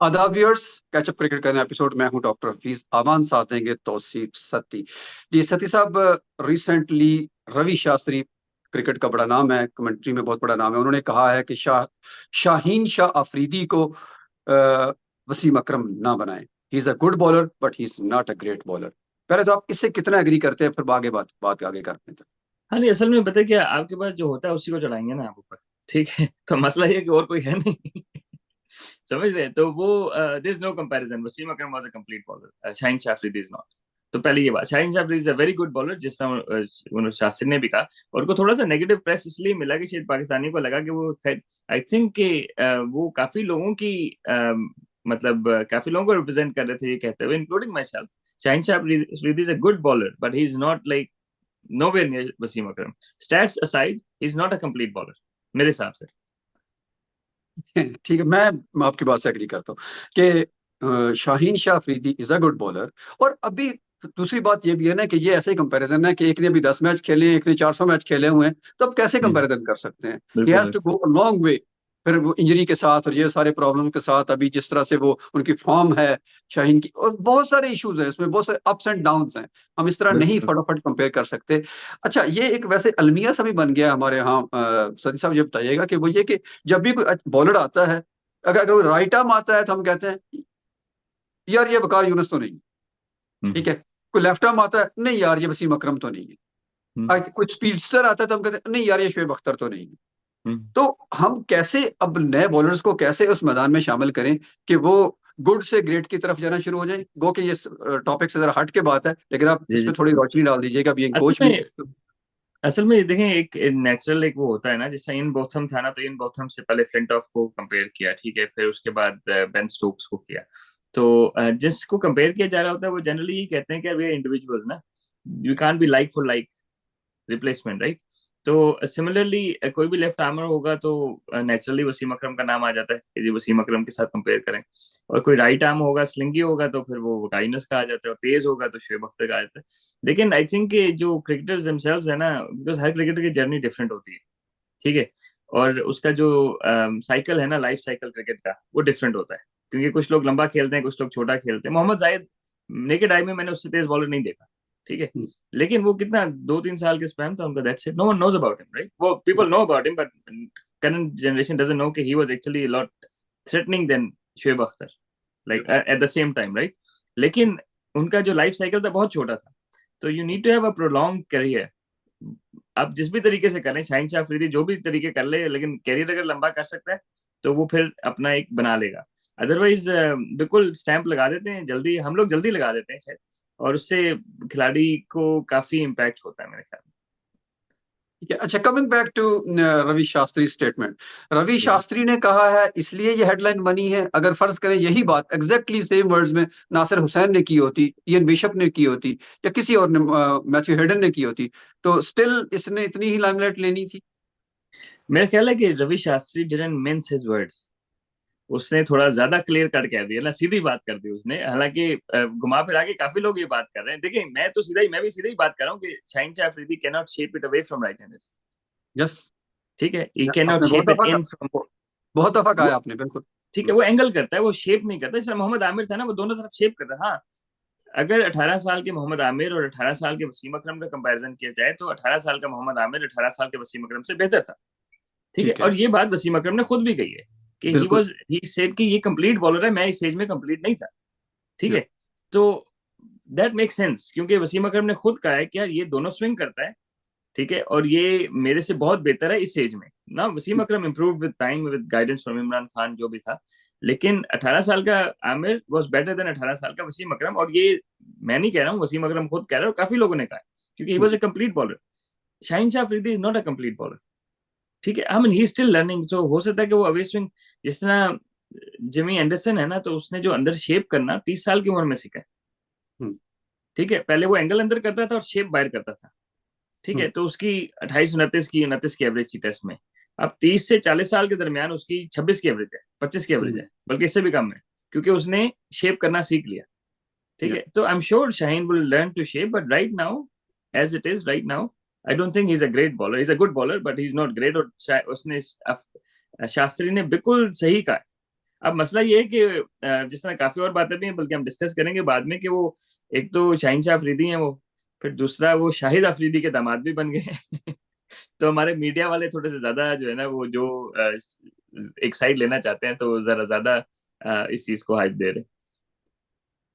आदाब viewers, catch up cricket का नया एपिसोड। मैं हूं डॉक्टर हफीज अमान, साथ देंगे तौसीफ सत्ती जी। सत्ती साहब, रिसेंटली रवि शास्त्री, क्रिकेट का बड़ा नाम है, कमेंट्री में बहुत बड़ा नाम है, उन्होंने कहा है कि शाहीन शाह अफरीदी को वसीम अकरम ना बनाएं। ही is a good bowler but he is not a great bowler. पहले तो आप इससे कितना एग्री करते हैं, फिर आगे बात आगे करते हैं। हाँ नहीं, असल में पता है क्या, आपके पास जो होता है उसी को चढ़ाएंगे ना आप ऊपर। ठीक है, तो मसला ये है कि और कोई है नहीं। समझ रहे हैं? तो वो this no comparison. Wasim Akram was a complete bowler, Shaheen Shah Afridi is not. तो पहले ये बात, Shaheen Shah Afridi is a very good bowler, जिस तरह शास्त्री ने भी कहा। और उनको थोड़ा सा नेगेटिव प्रेस इसलिए मिला कि शायद पाकिस्तानियों को लगा कि वो, आई थिंक कि वो काफी लोगों की मतलब काफी लोगों को रिप्रेजेंट कर रहे थे ये कहते हुए, including my self. Shaheen Shah Afridi is a good bowler but he is not like nowhere near Wasim Akram. Stats aside, he's not a complete bowler मेरे हिसाब से। ठीक है, मैं आपकी बात से एग्री करता हूँ कि Shaheen Shah Afridi is a good bowler. और अभी दूसरी बात ये भी है ना कि ये ऐसे ही कंपैरिजन है कि एक ने भी 10 मैच खेले हैं, एक ने 400 मैच खेले हुए हैं, तो अब कैसे जी, कंपैरिजन कर सकते हैं। ही बिल्कुल हैज टू बिल्कुल। गो अ लॉन्ग वे। फिर वो इंजरी के साथ और ये सारे प्रॉब्लम के साथ, अभी जिस तरह से वो उनकी फॉर्म है शाहीन की, और बहुत सारे इश्यूज हैं इसमें, बहुत सारे अप्स एंड डाउन्स हैं। हम इस तरह नहीं बिल्कुल फटाफट कंपेयर कर सकते। अच्छा, ये एक वैसे अलमिया सा भी बन गया है हमारे यहाँ। सती साहब ये बताइएगा कि वो ये कि जब भी कोई बॉलर आता है, अगर अगर वो राइट आर्म आता है तो हम कहते हैं यार ये वकार यूनुस तो नहीं है। ठीक हम्म है। कोई लेफ्ट आर्म आता है, नहीं यार ये वसीम अकरम तो नहीं है। हम्म कुछ स्पीडस्टर आता है तो हम कहते हैं नहीं यार ये शोएब अख्तर तो नहीं है। हम्म। तो हम कैसे अब नए बॉलर्स को कैसे उस मैदान में शामिल करें कि वो गुड से ग्रेट की तरफ जाना शुरू हो जाए। गो कि ये टॉपिक से जरा हट के बात है, लेकिन आप जी इस जी। पे थोड़ी रोशनी डाल दीजिएगा, बीइंग असल कोच भी। में असल में ये देखें, एक नेचुरल एक वो होता है ना, जैसे इन बोथम था ना, तो इन बोथम से पहले फ्लिंटॉफ को कंपेयर किया, ठीक है, फिर उसके बाद बेन स्टोक्स को किया। तो जिसको कंपेयर किया जा रहा होता है वो जनरली ये कहते हैं कि वी आर इंडिविजुअल्स ना, you can't be like for like replacement, right? तो सिमिलरली कोई भी लेफ्ट आर्मर होगा तो नेचुरली वसीम अकरम का नाम आ जाता है कि जी वसीम अकरम के साथ कंपेयर करें। और कोई राइट आर्म होगा, स्लिंगी होगा, तो फिर वो काइनस का आ जाता है, और तेज होगा तो शोएब अख्तर का आ जाता है। लेकिन आई थिंक कि जो क्रिकेटर्स देमसेल्व्स है ना, बिकॉज हर क्रिकेटर की जर्नी डिफरेंट होती है, ठीक है, और उसका जो साइकिल है ना, लाइफ साइकिल क्रिकेट का, वो डिफरेंट होता है। क्योंकि कुछ लोग लंबा खेलते हैं, कुछ लोग छोटा खेलते हैं। मोहम्मद जाहिद, नेकेड आई में मैंने उससे तेज बॉलर नहीं देखा, ठीक है, लेकिन वो कितना 2-3 साल के स्पैम था उनका, that's it. No one knows about him, right? वो people know about him, but current generation doesn't know कि he was actually a lot threatening than Shoaib Akhtar, like at the same time, right? लेकिन उनका जो life cycle था बहुत छोटा था। तो you need to have a prolong career. आप जिस भी तरीके से कर लें, शाहिन शाह अफरीदी जो भी तरीके कर ले, लेकिन कैरियर अगर लंबा कर सकता है तो वो फिर अपना एक बना लेगा। अदरवाइज बिल्कुल स्टैंप लगा देते हैं जल्दी, हम लोग जल्दी लगा देते हैं शायद, और उससे खिलाड़ी को काफी इम्पैक्ट होता है मेरे ख्याल ठीक है। अच्छा, coming back to Ravi Shastri statement. Ravi में। जी शास्त्री ने कहा है इसलिए ये हेडलाइन बनी है। अगर फर्ज करें यही बात एग्जैक्टली सेम वर्ड्स में नासिर हुसैन ने की होती, इयन बिशप ने की होती, या किसी और ने, मैथ्यू हेडन ने की होती, तो स्टिल इसने इतनी ही लाइमलाइट लेनी थी। मेरा ख्याल है कि Ravi Shastri didn't mince his words. उसने थोड़ा ज्यादा क्लियर कट कह दिया ना, सीधी बात कर दी उसने। हालांकि घुमा फिरा के काफी लोग ये बात कर रहे हैं। देखिए, मैं भी सीधा ही बात कर रहा हूँ कि Shaheen Shah Afridi can not shape it away from right handers. Yes. ठीक है, ही कैन नॉट आपने बहुत शेप इट दफा इन फ्रॉम। बहुत दफा कहा है वो, आपने, बिल्कुल। ठीक है, वो एंगल करता है, वो शेप नहीं करता। जैसे मोहम्मद आमिर था ना, वो दोनों तरफ शेप करता है। हाँ, अगर 18 साल के मोहम्मद आमिर और 18 साल के वसीम अकरम का कंपैरिजन किया जाए तो 18 साल का मोहम्मद आमिर 18 साल के वसीम अकरम से बेहतर था। ठीक है, ठीक है। और ये बात वसीम अकरम ने खुद भी कही है कि बिल्कुल। ही सेड कि ये कंप्लीट बॉलर है, मैं इस एज में कंप्लीट नहीं था। ठीक या, है, तो दैट मेक सेंस, क्योंकि वसीम अकरम ने खुद कहा है कि यार ये दोनों स्विंग करता है, ठीक है, और ये मेरे से बहुत बेहतर है इस एज में ना। Wasim Akram improve with time, with guidance from Imran Khan, जो भी था। लेकिन 18 साल का आमिर वाज बेटर देन 18 साल का वसीम अकरम। और ये मैं नहीं कह रहा हूँ, वसीम अकरम खुद कह रहा है, और काफी लोगों ने कहा है, क्योंकि ही वाज अ जी। Complete bowler. Shaheen Shah Afridi is not a complete bowler. ठीक है, I mean he still learning. तो हो सकता है कि वो अवे स्विंग, जिस तरह जिमी एंडरसन है ना, तो उसने जो अंदर शेप करना 30 साल की उम्र में सीखा है। हम्म। ठीक है, पहले वो एंगल अंदर करता था और शेप बाहर करता था। ठीक है, हम्म। तो उसकी 28-29 की एवरेज थी टेस्ट में। अब 30 से 40 साल के दरमियान उसकी 26 की एवरेज है, 25 की एवरेज हम्म। है, बल्कि इससे भी कम है, क्योंकि उसने शेप करना सीख लिया। ठीक या, है, तो I am sure Shaheen will learn to shape, but right now, as it is right now, I don't think he is a great bowler. He is a good bowler but he is not great. और उसने शास्त्री ने बिल्कुल सही कहा अब मसला ये है कि जिस तरह काफी और बातें भी हैं, बल्कि हम डिस्कस करेंगे बाद में, कि वो एक तो शाहीन शाह अफरीदी हैं वो, फिर दूसरा वो शाहिद अफरीदी के दामाद भी बन गए हैं। तो हमारे मीडिया वाले थोड़े से ज्यादा जो है ना, वो जो एक साइड लेना चाहते हैं, तो जरा ज्यादा इस चीज को हाइप दे रहे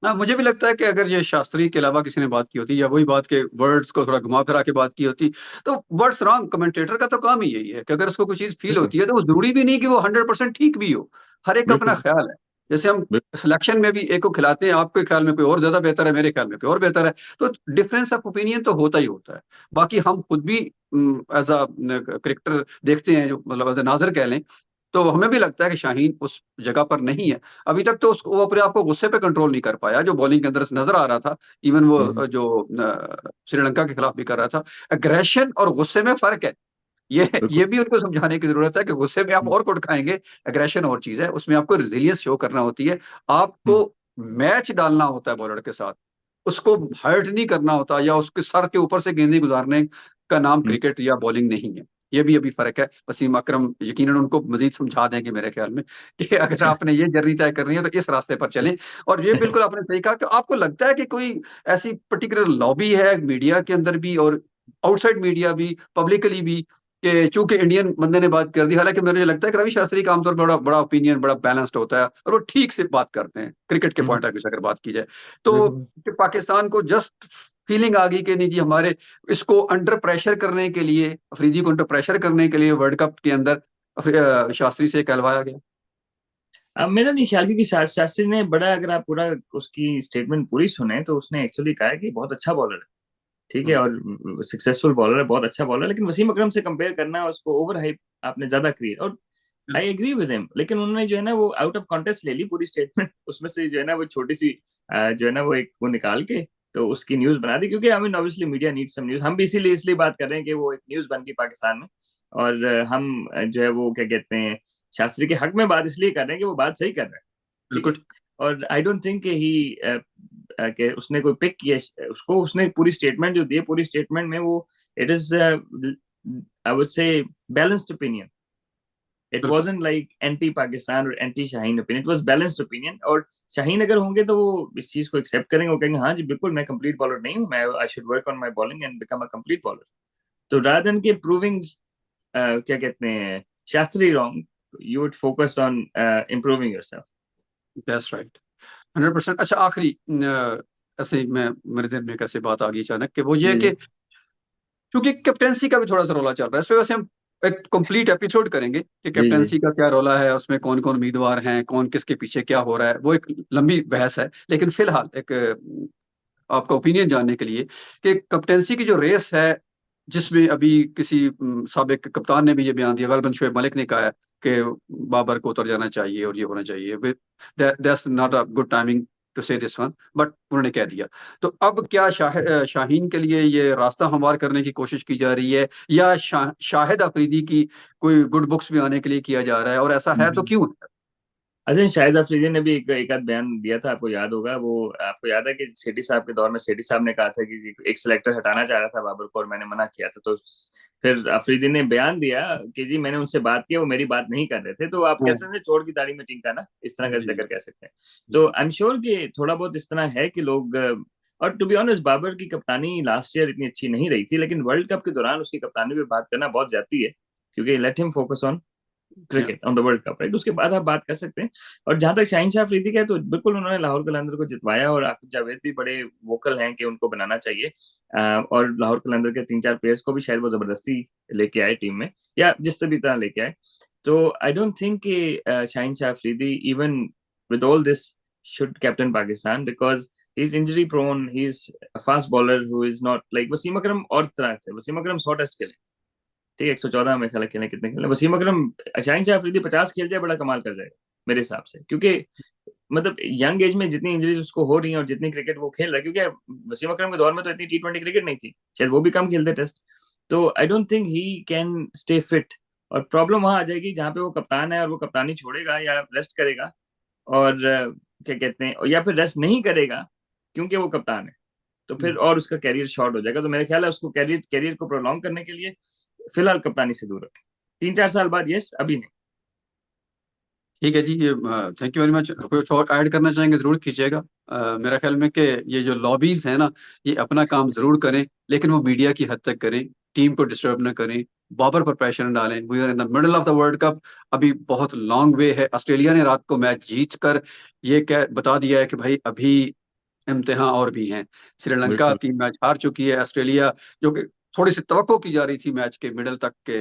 हाँ, मुझे भी लगता है कि अगर ये शास्त्री के अलावा किसी ने बात की होती या वही बात के वर्ड्स को थोड़ा घुमा फिरा के बात की होती, तो वर्ड्स रॉन्ग। कमेंटेटर का तो काम ही यही है कि अगर उसको कोई चीज फील बिल्कुल होती है तो वो जरूरी भी नहीं कि वो 100% ठीक भी हो। हर एक का अपना बिल्कुल ख्याल है। जैसे हम बिल्कुल। सिलेक्शन में भी एक को खिलाते हैं, आपके ख्याल में कोई और ज्यादा बेहतर है, मेरे ख्याल में कोई और बेहतर है। तो डिफरेंस ऑफ ओपिनियन तो होता ही होता है। बाकी हम खुद भी एज अ क्रिकेटर देखते हैं, जो मतलब एज अ नाजर कह लें, तो हमें भी लगता है कि शाहीन उस जगह पर नहीं है। अभी तक तो उसको, वो अपने आप को गुस्से पे कंट्रोल नहीं कर पाया, जो बॉलिंग के अंदर से नजर आ रहा था। इवन वो हम्म, जो श्रीलंका के खिलाफ भी कर रहा था। एग्रेशन और गुस्से में फर्क है। बिल्कुल। ये भी उनको समझाने की जरूरत है कि गुस्से में आप हम्म, और कुछ खाएंगे। एग्रेशन और चीज है, उसमें आपको रिजिलियंस शो करना होती है। आपको हम्म, मैच डालना होता है बॉलर के साथ। उसको हर्ट नहीं करना होता, या उसके सर के ऊपर से गेंदें गुजारने का नाम हम्म, क्रिकेट या बॉलिंग नहीं है। ये भी अभी फर्क है। वसीम अकरम यकीनन उनको मजीद समझा देंगे मेरे ख्याल में, कि अगर आपने ये जर्नी तय करनी है तो इस रास्ते पर चलें। और ये बिल्कुल आपने सही कहा कि आपको लगता है कि कोई ऐसी पर्टिकुलर लॉबी है मीडिया के अंदर भी और आउटसाइड मीडिया भी, पब्लिकली भी, कि चूंकि इंडियन बंदे ने बात कर दी। हालांकि मुझे लगता है कि रवि शास्त्री का आमतौर पर बड़ा बड़ा ओपिनियन बड़ा बैलेंस्ड होता है, और वो ठीक से बात करते हैं क्रिकेट के हम्म, पॉइंट ऑफ व्यू से अगर बात की जाए तो। बिल्कुल। कि पाकिस्तान को जस्ट फीलिंग आ गई कि नहीं जी, हमारे इसको अंडर प्रेशर करने के लिए, अफरीदी को अंडर प्रेशर करने के लिए वर्ल्ड कप के अंदर शास्त्री से कहलवाया गया। अब मेरा नहीं ख्याल, क्योंकि शास्त्री ने बड़ा, अगर आप पूरा उसकी स्टेटमेंट पूरी सुने, तो उसने एक्चुअली कहा है कि बहुत अच्छा बॉलर है, ठीक है, हम्म, और सक्सेसफुल बॉलर है, बहुत अच्छा बॉलर है, लेकिन वसीम अकरम से कंपेयर करना, उसको ओवर हाइप आपने ज्यादा क्रिएट, और आई एग्री विद हिम, लेकिन उन्होंने जो है ना वो आउट ऑफ कॉन्टेक्स्ट ले ली पूरी स्टेटमेंट। उसमें से जो है ना वो छोटी सी जो है ना वो एक वो निकाल के, तो उसकी न्यूज बना दी, क्योंकि I mean obviously media need some news. हम भी इसीलिए इसलिए बात कर रहे हैं कि वो एक न्यूज बन गई पाकिस्तान में, और हम जो है वो क्या कहते हैं, शास्त्री के हक में बात इसलिए कर रहे हैं कि वो बात सही कर रहे हैं, ठीक है। बिल्कुल। और आई डोंट थिंक कि ही कि उसने कोई पिक किया उसको, उसने पूरी स्टेटमेंट जो दी है, पूरी स्टेटमेंट में वो, it is I would say balanced opinion. It बिल्कुल। वाजंट लाइक एंटी पाकिस्तान और anti Shaheen opinion, it was balanced opinion. और शाहीन अगर होंगे तो वो इस चीज को एक्सेप्ट करेंगे, वो कहेंगे हाँ जी बिल्कुल, मैं कंप्लीट बॉलर नहीं हूँ, मैं I should work on my bowling and become a complete bowler. तो रादर देन के प्रूविंग क्या कहते हैं Shastri wrong, you would focus on improving yourself. That's right. 100%। अच्छा, आखिरी ऐसे ही मैं, मेरे दिल में एक ऐसी बात आ गई अचानक कि वो ये है जी कि क्योंकि कैप्टेंसी का भी थोड़ा सा रोला चल रहा है, इस पे वैसे हम एक कंप्लीट एपिसोड करेंगे कि जी जी कैप्टेंसी का क्या रोला है, उसमें कौन कौन उम्मीदवार हैं, कौन किसके पीछे क्या हो रहा है, वो एक लंबी बहस है। लेकिन फिलहाल एक आपका ओपिनियन जानने के लिए कि कैप्टेंसी की जो रेस है, जिसमें अभी किसी साबिक कप्तान ने भी ये बयान दिया, गलबन शोएब मलिक ने कहा है कि बाबर को उतर जाना चाहिए और ये होना चाहिए। That's not a good timing to say this one, but उन्होंने कह दिया। तो अब क्या शाहीन के लिए ये रास्ता हमवार करने की कोशिश की जा रही है, या शाहिद अफरीदी की कोई गुड बुक्स में आने के लिए किया जा रहा है, और ऐसा है तो जी। क्यों है? अच्छा, शाहिद अफरीदी ने भी एक आध बयान दिया था, आपको याद होगा वो, आपको याद है कि सेठी साहब के दौर में सेठी साहब ने कहा था कि एक सिलेक्टर हटाना चाह रहा था बाबर को, और मैंने मना किया था। तो फिर अफरीदी ने बयान दिया कि जी मैंने उनसे बात की, वो मेरी बात नहीं कर रहे थे। तो आप कह हाँ, सकते हैं चोर की दाढ़ी में टिंका ना, इस तरह का जी। जिक्र कह सकते हैं। तो आई एम श्योर कि थोड़ा बहुत इस तरह है कि लोग और टू बी ऑनेस्ट, बाबर की कप्तानी लास्ट ईयर इतनी अच्छी नहीं रही थी, लेकिन वर्ल्ड कप के दौरान उसकी कप्तानी पे बात करना बहुत ज्यादा है, क्योंकि लेट हिम फोकस ऑन या cricket on the world cup, right. उसके बाद आप बात कर सकते हैं। और जहां तक शाहीन शाह अफरीदी का है, तो बिल्कुल उन्होंने लाहौर कलंदर को जितवाया, और आकिब जावेद भी बड़े वोकल हैं कि उनको बनाना चाहिए। और लाहौर कलंदर के तीन चार प्लेयर्स को भी शायद वो जबरदस्ती लेके आए टीम में, या जिस भी तरह लेके आए। तो आई डोंट थिंक कि Shaheen Shah Afridi even with all this should captain Pakistan, because he is injury prone, he is a fast bowler who is not like Wasim Akram. और तरह से वसीम अकरम 100 टेस्ट खेले, ठीक है, 114 में खेला, खेले कितने खेले वसीम अकरम। शाहीन शाह अफरीदी 50 खेल जाए, बड़ा कमाल कर जाएगा मेरे हिसाब से, क्योंकि मतलब यंग एज में जितनी इंजरीज उसको हो रही हैं और जितनी क्रिकेट वो खेल रहा है, क्योंकि वसीम अकरम के दौर में तो इतनी T20 क्रिकेट नहीं थी, शायद वो भी कम खेलते टेस्ट। तो आई don't think he can stay fit. और प्रॉब्लम वहां आ जाएगी जहां पे वो कप्तान है, और वो कप्तानी छोड़ेगा या रेस्ट करेगा, और क्या कहते हैं, या फिर रेस्ट नहीं करेगा क्योंकि वो कप्तान है, तो फिर और उसका कैरियर शॉर्ट हो जाएगा। तो मेरा ख्याल है उसको कैरियर कैरियर को प्रोलॉन्ग करने के लिए फिलहाल कप्तानी से दूर रखें, 3 4 साल बाद, यस, अभी नहीं। ठीक है जी, ये थैंक यू वेरी मच। कुछ और ऐड करना चाहेंगे जरूर कीजिएगा। मेरा ख्याल में कि ये जो लॉबीज है ना, ये अपना काम जरूर करें, लेकिन वो मीडिया की हद तक करें, टीम को डिस्टर्ब ना करें, बाबर पर प्रेशर न डालें। We are in the middle of the world cup, अभी बहुत लॉन्ग वे है। ऑस्ट्रेलिया ने रात को मैच जीत कर ये कह बता दिया है कि भाई अभी इम्तिहान और भी हैं। श्रीलंका बिल्कुल 3 मैच हार चुकी है। ऑस्ट्रेलिया, जो कि थोड़ी सी तवक्को की जा रही थी मैच के मिडल तक के,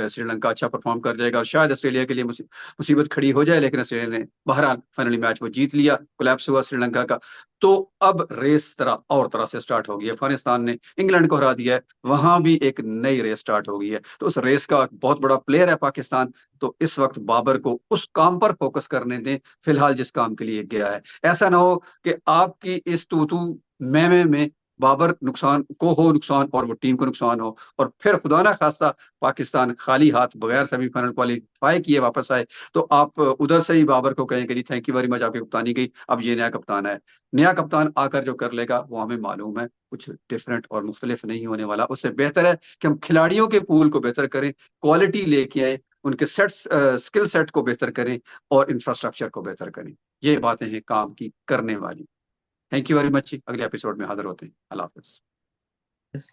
श्रीलंका अच्छा परफॉर्म कर जाएगा और शायद ऑस्ट्रेलिया के लिए मुसीबत खड़ी हो जाए, लेकिन ऑस्ट्रेलिया ने बहरहाल फाइनली मैच वो जीत लिया। कोलैप्स हुआ श्रीलंका का। तो अब रेस तरह से स्टार्ट हो गई है। अफगानिस्तान ने इंग्लैंड को हरा दिया है, वहां भी एक नई रेस स्टार्ट हो गई है। तो उस रेस का एक बहुत बड़ा प्लेयर है पाकिस्तान। तो इस वक्त बाबर को उस काम पर फोकस करने दें, फिलहाल जिस काम के लिए गया है। ऐसा ना हो कि आपकी इस तू तू मैं में बाबर नुकसान और वो टीम को नुकसान हो, और फिर खुदा ना खास्ता पाकिस्तान खाली हाथ बगैर सेमीफाइनल क्वालिफाई किए वापस आए, तो आप उधर से ही बाबर को कहें कि जी थैंक यू वेरी मच, आपकी कप्तानी गई, अब ये नया कप्तान है। नया कप्तान आकर जो कर लेगा वो हमें मालूम है, कुछ डिफरेंट और मुख्तलिफ नहीं होने वाला। उससे बेहतर है कि हम खिलाड़ियों के पूल को बेहतर करें, क्वालिटी लेके आए, उनके स्किल सेट को बेहतर करें और इंफ्रास्ट्रक्चर को बेहतर करें। ये बातें हैं काम की करने वाली। Thank you very much. अगले एपिसोड में हाजिर होते हैं। अल्लाह हाफिज।